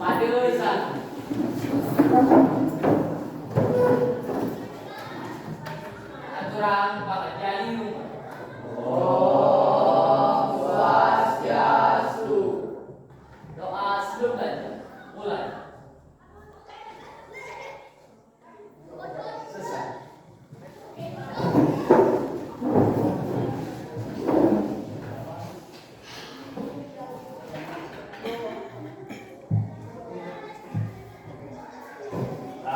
Aturan Pak Jali. Om Swastiastu. Doa sebelum mulai. Selesai.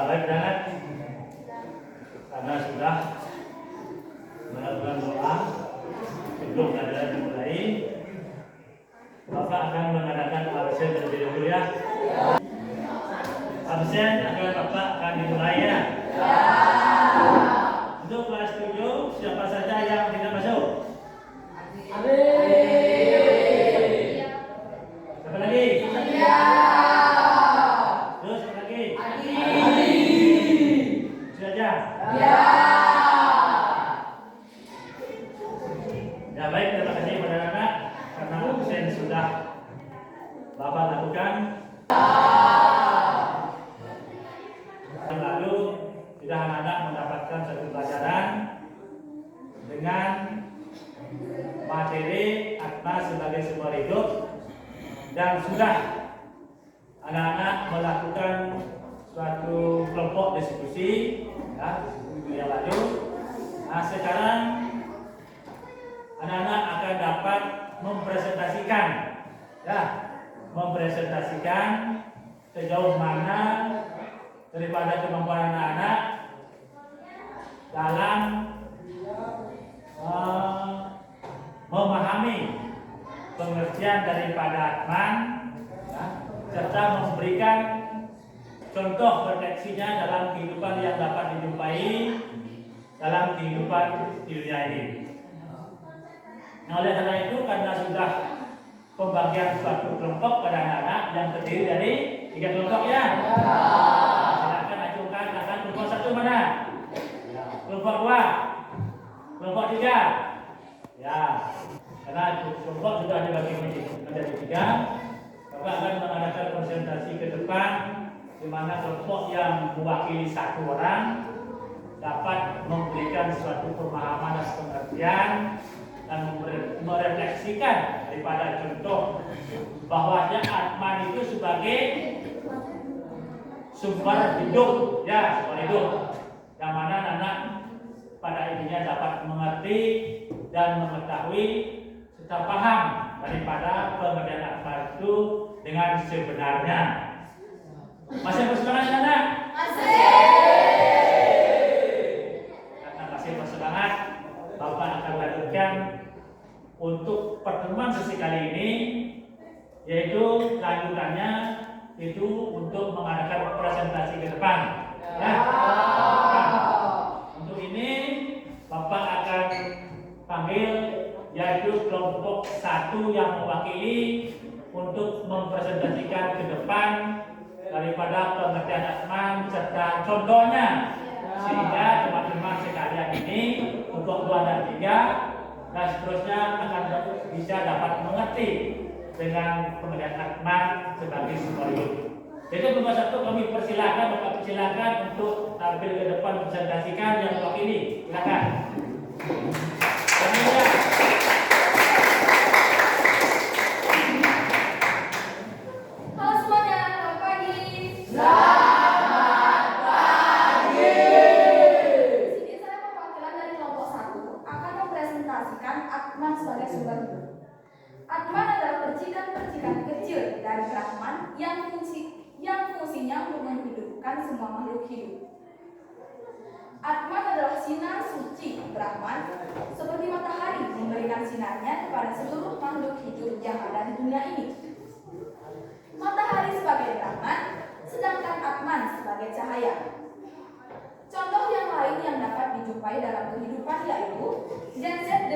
Baik banget, karena sudah melakukan doa sebelum adalah dimulai, Bapak akan mengadakan absen terlebih dahulu ya. Absen Bapak akan dimulai ya. Untuk kelas 7, siapa saja yang tidak masuk? Siapa lagi? Terus siapa lagi? Sudah aja? Ya baik, terima kasih kepada anak karena absen sudah Bapak lakukan. Dan lalu sudah anak-anak mendapatkan satu pelajaran dengan materi Atma sebagai sumber hidup, dan sudah anak-anak melakukan suatu kelompok diskusi ya, yang lalu. Nah sekarang anak-anak akan dapat mempresentasikan ya, mempresentasikan sejauh mana daripada kemampuan anak-anak dalam memahami pengertian daripada Atman ya, serta memberikan contoh refleksinya dalam kehidupan yang dapat dijumpai dalam kehidupan di dunia ini. Nah, oleh karena itu, karena sudah pembagian suatu kelompok pada anak-anak yang terdiri dari 3 kelompok ya. Silakan ajukan akan kelompok 1 mana? Kelompok 2, kelompok 3. Ya, karena kelompok sudah dibagi menjadi 3, Bapak akan mengadakan presentasi ke depan di mana kelompok yang mewakili 1 orang dapat memberikan suatu pemahaman dan pengertian dan merefleksikan daripada contoh bahwasanya Atman itu sebagai sumber hidup ya, sumber hidup yang mana anak pada intinya dapat mengerti dan mengetahui serta paham daripada pengertian Atman itu dengan sebenarnya. Masih bersemangat anak? Karena masih bersemangat, Bapak akan lanjutkan untuk pertemuan sesi kali ini, yaitu lanjutannya itu untuk mengadakan presentasi ke depan. Ya. Nah, untuk ini Bapak akan panggil yaitu kelompok 1 yang mewakili untuk mempresentasikan ke depan daripada pengertian Atman serta contohnya, sehingga teman-teman sekalian ini kelompok 2 dan 3 dan seterusnya akan bisa dapat mengerti dengan pengertian Atman sebagai sumber hidup. Jadi kelompok 1 kami persilakan, Bapak persilakan untuk tampil ke depan mempresentasikan yang mewakili. Silakan. Atman adalah percikan-percikan kecil dari Brahman yang fungsinya untuk menghidupkan semua makhluk hidup. Atman adalah sinar suci Brahman seperti matahari memberikan sinarnya kepada seluruh makhluk hidup yang ada di dunia ini. Matahari sebagai Brahman, sedangkan Atman sebagai cahaya. Contoh yang lain yang dapat dijumpai dalam kehidupan yaitu genset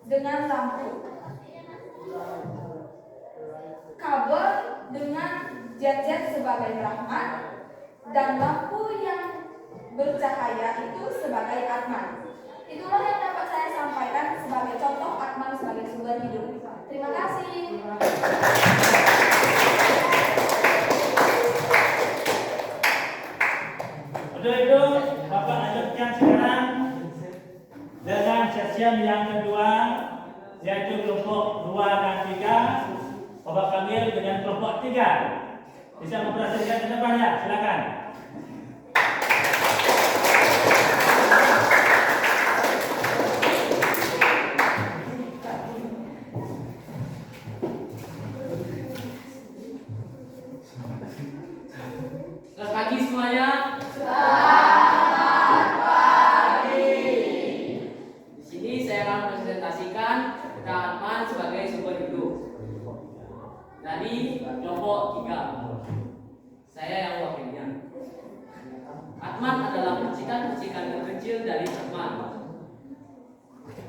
dengan lampu, kabel dengan jet sebagai Brahman, dan lampu yang bercahaya itu sebagai Atman. Itulah yang dapat saya sampaikan sebagai contoh Atman sebagai sumber hidup. Terima kasih. kelompok 2 dan 3, Bapak Kamil dengan kelompok 3. Bisa memperhatikan ke depan ya, silakan. Selamat pagi semuanya. Di sini saya akan presentasikan tentang Atman sebagai sumber hidup dari kelompok 3. Saya yang wakilnya. Atman adalah percikan-percikan terkecil dari Atman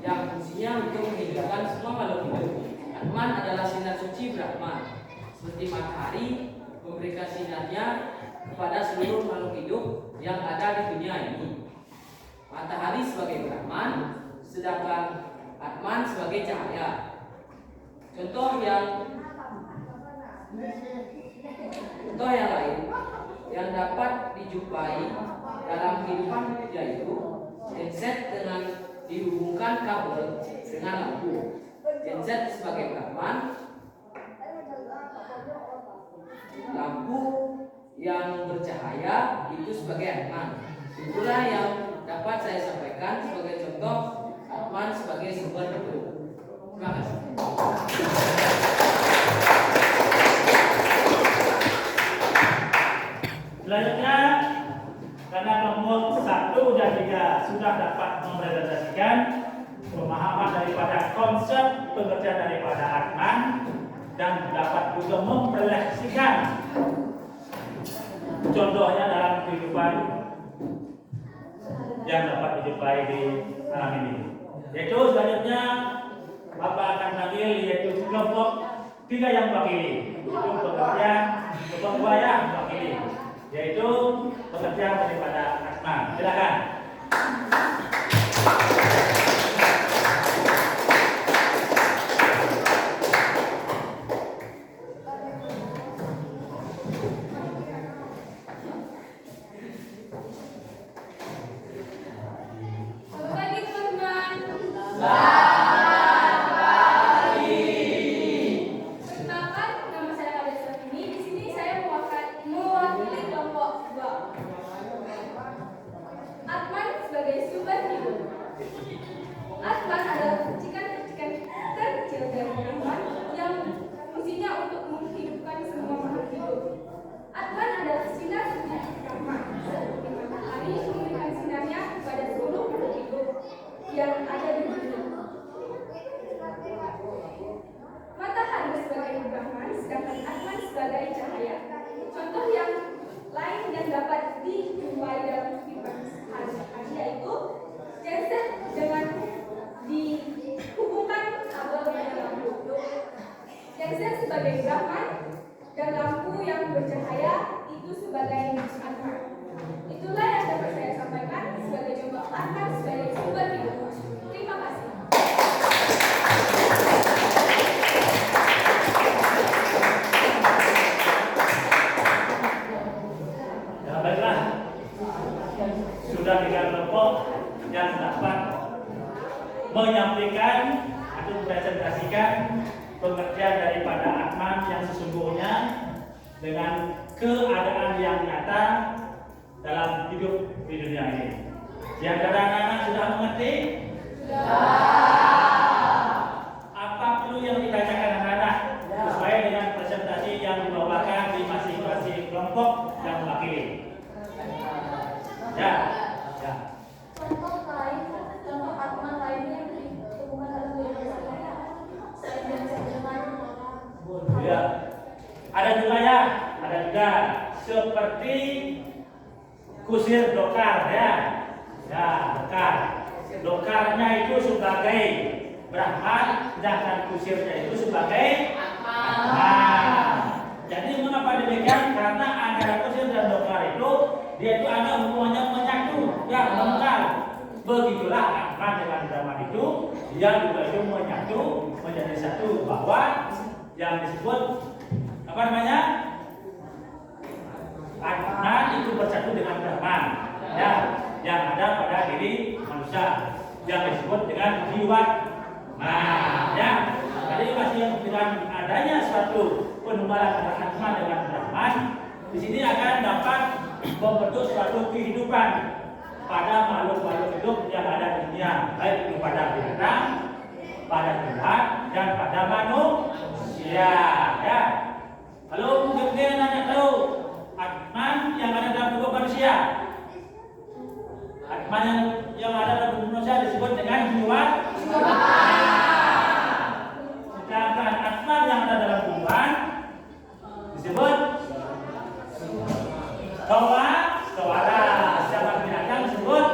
yang fungsinya untuk menghidupkan semua makhluk hidup. Atman adalah sinar suci Brahman, seperti matahari memberikan sinarnya kepada seluruh makhluk hidup yang ada di dunia ini. Matahari sebagai Brahman, sedangkan Atman sebagai cahaya. Contoh yang lain yang dapat dijumpai dalam kehidupan yaitu genset dengan dihubungkan kabel dengan lampu. Genset sebagai Brahman, lampu yang bercahaya itu sebagai Atman. Itulah yang dapat saya sampaikan sebagai contoh Atman sebagai sumber hidup. Terima kasih. Selanjutnya, karena kelompok 1 dan 3 sudah dapat mempresentasikan pemahaman daripada konsep pengertian daripada Atman dan dapat juga mempresentasikan contohnya dalam kehidupan yang dapat dijumpai di alam ini. Yaitu selanjutnya Bapak akan panggil yaitu kelompok 3 yang mewakili, yaitu pengertian kelompok 2 yang mewakili, yaitu pengertian daripada Atman. Silakan. Sebagai Brahman dan lampu yang bercahaya itu sebagai Atman. Itulah yang dapat saya sampaikan sebagai contoh Atman sebagai sumber hidup. Terima kasih. Ya, baiklah. Sudah 3 kelompok yang dapat menyampaikan atau mempresentasikan pengertian daripada Atman yang sesungguhnya dengan keadaan yang nyata dalam hidup di dunia ini. Di antara anak-anak sudah mengerti? Apa perlu yang ditanyakan anak-anak sesuai dengan presentasi yang dibawakan di masing-masing kelompok yang mewakili? Ya. Contoh Atman lainnya yang ditemukan dalam kehidupan Ya. Ada juga ya, ada juga seperti kusir dokar ya. Ya, dokar. Dokarnya itu sebagai Brahman, sedangkan kusirnya itu sebagai Atman. Jadi mengapa demikian? Karena antara kusir dan dokar itu dia itu ada hubungannya menyatu, ya, lengkap. Begitulah Atman dengan Brahman itu, dia juga itu menyatu menjadi satu, bahwa yang disebut apa namanya? Atman itu bersatu dengan Brahman, ya, yang ada pada diri manusia, yang disebut dengan jiwa. Nah, ya, yang memberikan adanya suatu penumpalan antara Atman dengan Brahman, di sini akan dapat membentuk suatu kehidupan pada makhluk-makhluk hidup yang ada di dunia, baik itu pada binatang, pada tumbuhan, dan pada manusia. Ya. Kalau mungkin nanya tahu Atman yang ada dalam tubuh manusia, Atman yang ada dalam tubuh manusia disebut dengan jiwa. Sedangkan Atman yang ada dalam tumbuhan disebut Stawara. Siapa binatang disebut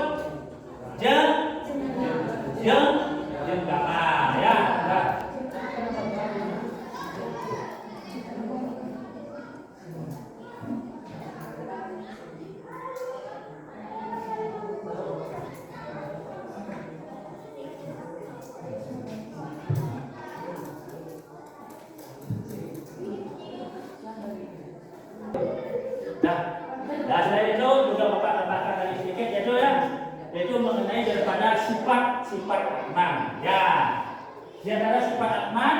jenggama. Ya. Nah, selain itu juga Bapak tambahkan lagi sedikit yaitu mengenai daripada sifat-sifat Atman. Ya, di antara sifat Atman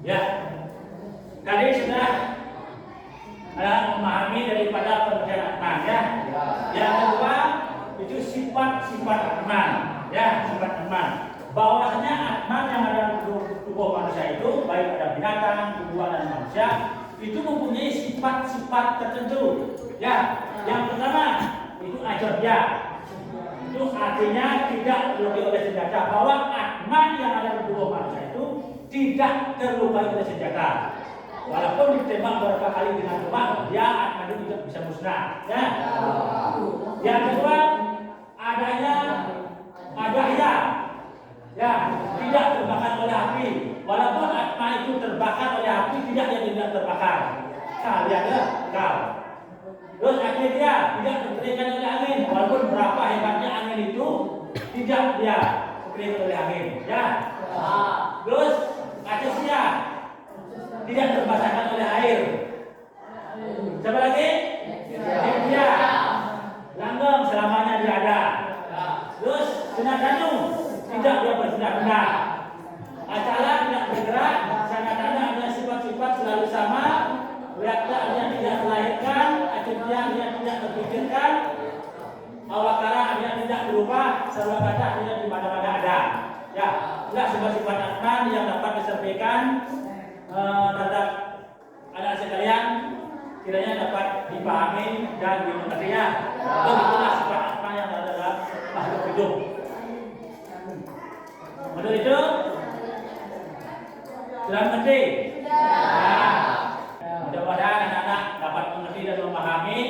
ya, tadi sudah memahami daripada pengertian Atman ya. Yang kedua itu sifat-sifat Atman ya, sifat Atman. Bahwasanya Atman yang ada dalam tubuh manusia itu, baik ada binatang, tumbuhan dan manusia, itu mempunyai sifat-sifat tertentu. Ya, yang pertama itu ajarya. Itu artinya tidak terlukai oleh senjata. Bahwa Atman yang ada dalam tubuh manusia itu tidak terlukai oleh senjata. Walaupun ditembak beberapa kali dengan tembak, dia Atman itu tidak bisa musnah. Ya. Yang kedua adanya adahya. Ya, tidak terbakar oleh api. Walaupun Atma itu terbakar oleh api, tidak terbakar. Kalian kau. Terus akhirnya dia tidak terkerikan oleh angin. Walaupun berapa hebatnya angin itu, tidak dia terkerikan oleh angin. Ya. Terus Acesya tidak terbasahkan oleh air. Siapa lagi? Dia. Langgeng selamanya dia ada. Terus Senadanu tidak dia benar-benar. Acala tidak bergerak, Sanatana ada sifat-sifat selalu sama. Reaktornya tidak melahirkan, Acesya dia tidak terpikirkan, Awakara dia tidak berubah, Sarwakata dia di mana-mana ada. Ya, itulah sifat-sifat Atman yang dapat disampaikan terhadap anak sekalian, kiranya dapat dipahami dan dimengerti ya. Itulah sifat Atman yang ada dalam makhluk hidup. Menurut itu sudah mengerti? Nah, mudah-mudahan anak-anak dapat mengerti dan memahami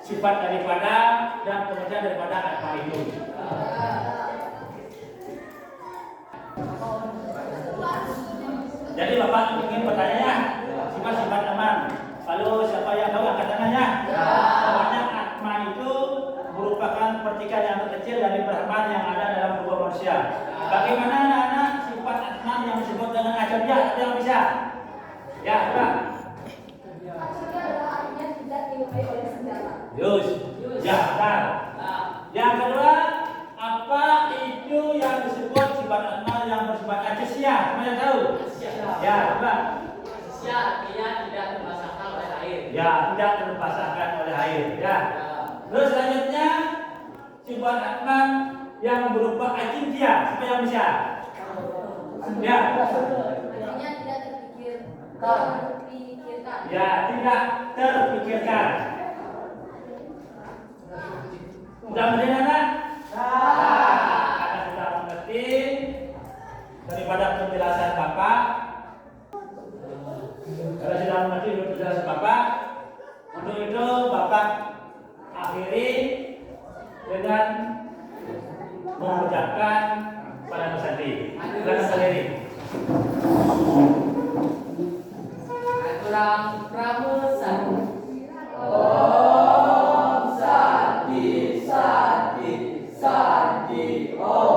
sifat daripada dan pengertian daripada Atman itu. Jadi Bapak ingin bertanya sifat-sifat Atman. Kalau siapa yang tahu angkat tangannya. Namanya Atman itu merupakan partikel yang terkecil dari Brahman yang ada dalam tubuh manusia. Bagaimana anak-anak sifat Atman yang disebut dengan ajarya? Ada yang bisa? Ya, coba. Ajarya adalah artinya tidak dilukai oleh senjata. Yus. Ya, benar. Yang kedua, apa itu yang disebut sifat Atman yang bersifat Acesya? Siapa yang tahu? Ya, coba. Acesya artinya tidak terbasahkan oleh air. Ya, tidak terbasahkan oleh air. Ya. Terus selanjutnya sifat Atman yang berupa acintya. Siapa yang bisa? Ya. Artinya tidak terpikirkan. Ya, tidak terpikirkan. Sudah mendengar anak? Anak sudah mengerti daripada penjelasan Bapak. Kalau sudah mengerti penjelasan Bapak, untuk itu Bapak akhiri dengan mengucapkan pada Nusantri. Silakan berdiri. Aturang pramusan. Om Santi Santi Santi Om.